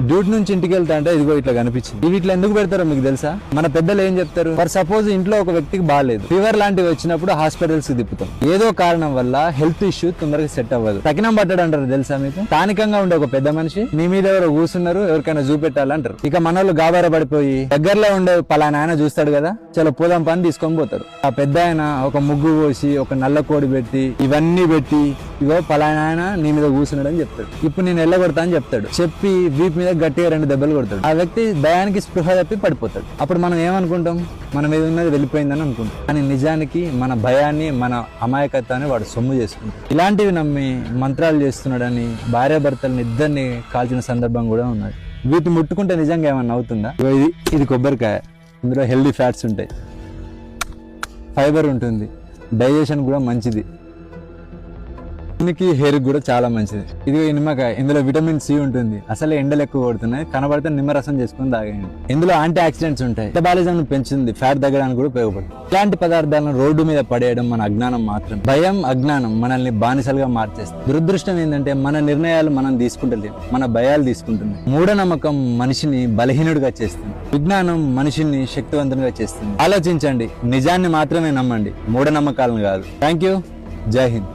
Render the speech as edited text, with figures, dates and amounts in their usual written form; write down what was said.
Duty నుంచి ఇంటికి వెళ్తా అంటే ఇదిగో ఇట్లా కనిపించింది. ఇవి ఇట్లా ఎందుకు పెడతారో మీకు తెలుసా? మన పెద్దలు ఏం చెప్తారు, ఫర్ సపోజ్ ఇంట్లో ఒక వ్యక్తికి బాగాలేదు, ఫీవర్ లాంటివి వచ్చినప్పుడు హాస్పిటల్స్ కి తిప్పుతాం. ఏదో కారణం వల్ల హెల్త్ ఇష్యూ తొందరగా సెట్ అవ్వదు, తగినం పట్టాడు అంటారు తెలుసా మీకు? స్థానికంగా ఉండే ఒక పెద్ద మనిషి మీ మీద ఎవరో కూర్చున్నారు, ఎవరికైనా చూపెట్టాలంటారు. ఇక మనోళ్ళు గాబార పడిపోయి దగ్గరలో ఉండే పలానా ఆయన చూస్తాడు కదా, చలో పోదాం పని తీసుకొని పోతారు. ఆ పెద్ద ఆయన ఒక ముగ్గు పోసి ఒక నల్ల కోడి పెట్టి ఇవన్నీ పెట్టి ఇగో పలానా ఆయన నీ మీద కూర్చున్నాడు అని చెప్తాడు. ఇప్పుడు నేను ఎల్లగొడతా అని చెప్తాడు. చెప్పి వీపు మీద గట్టిగా 2 దెబ్బలు కొడతాడు. ఆ వ్యక్తి భయానికి స్పృహ తప్పి పడిపోతాడు. అప్పుడు మనం ఏమనుకుంటాం, మన మీద ఉన్నది వెళ్ళిపోయిందని అనుకుంటాం. కానీ నిజానికి మన భయాన్ని, మన అమాయకత్వాన్ని వాడు సొమ్ము చేసుకుంటాడు. ఇలాంటివి నమ్మి మంత్రాలు చేస్తున్నాడని భార్యాభర్తలను ఇద్దరిని కాల్చిన సందర్భం కూడా ఉన్నది. వీటిని ముట్టుకుంటే నిజంగా ఏమన్నా అవుతుందా? ఇది కొబ్బరికాయ, ఇందులో హెల్దీ ఫ్యాట్స్ ఉంటాయి, ఫైబర్ ఉంటుంది, డైజెషన్ కూడా మంచిది, దీనికి హెయిర్ కూడా చాలా మంచిది. ఇది నిమ్మకాయ, ఇందులో విటమిన్ సి ఉంటుంది. అసలే ఎండలు ఎక్కువ కొడుతున్నాయి, కనబడితే నిమ్మరసం చేసుకుని తాగండి. ఇందులో యాంటీ ఆక్సిడెంట్స్ ఉంటాయి, మెటబాలిజం పెంచుతుంది, ఫ్యాట్ తగ్గడానికి కూడా ఉపయోగపడుతుంది. ఇలాంటి పదార్థాలను రోడ్డు మీద పడేయడం మన అజ్ఞానం మాత్రం. భయం, అజ్ఞానం మనల్ని బానిసలుగా మార్చేస్తుంది. దురదృష్టం ఏంటంటే మన నిర్ణయాలు మనం తీసుకుంటలేము, మన భయాలు తీసుకుంటున్నాయి. మూఢనమ్మకం మనిషిని బలహీనుడిగా చేస్తుంది, విజ్ఞానం మనిషిని శక్తివంతునిగా చేస్తుంది. ఆలోచించండి, నిజాన్ని మాత్రమే నమ్మండి, మూఢనమ్మకాలను కాదు. Thank you. జై హింద్.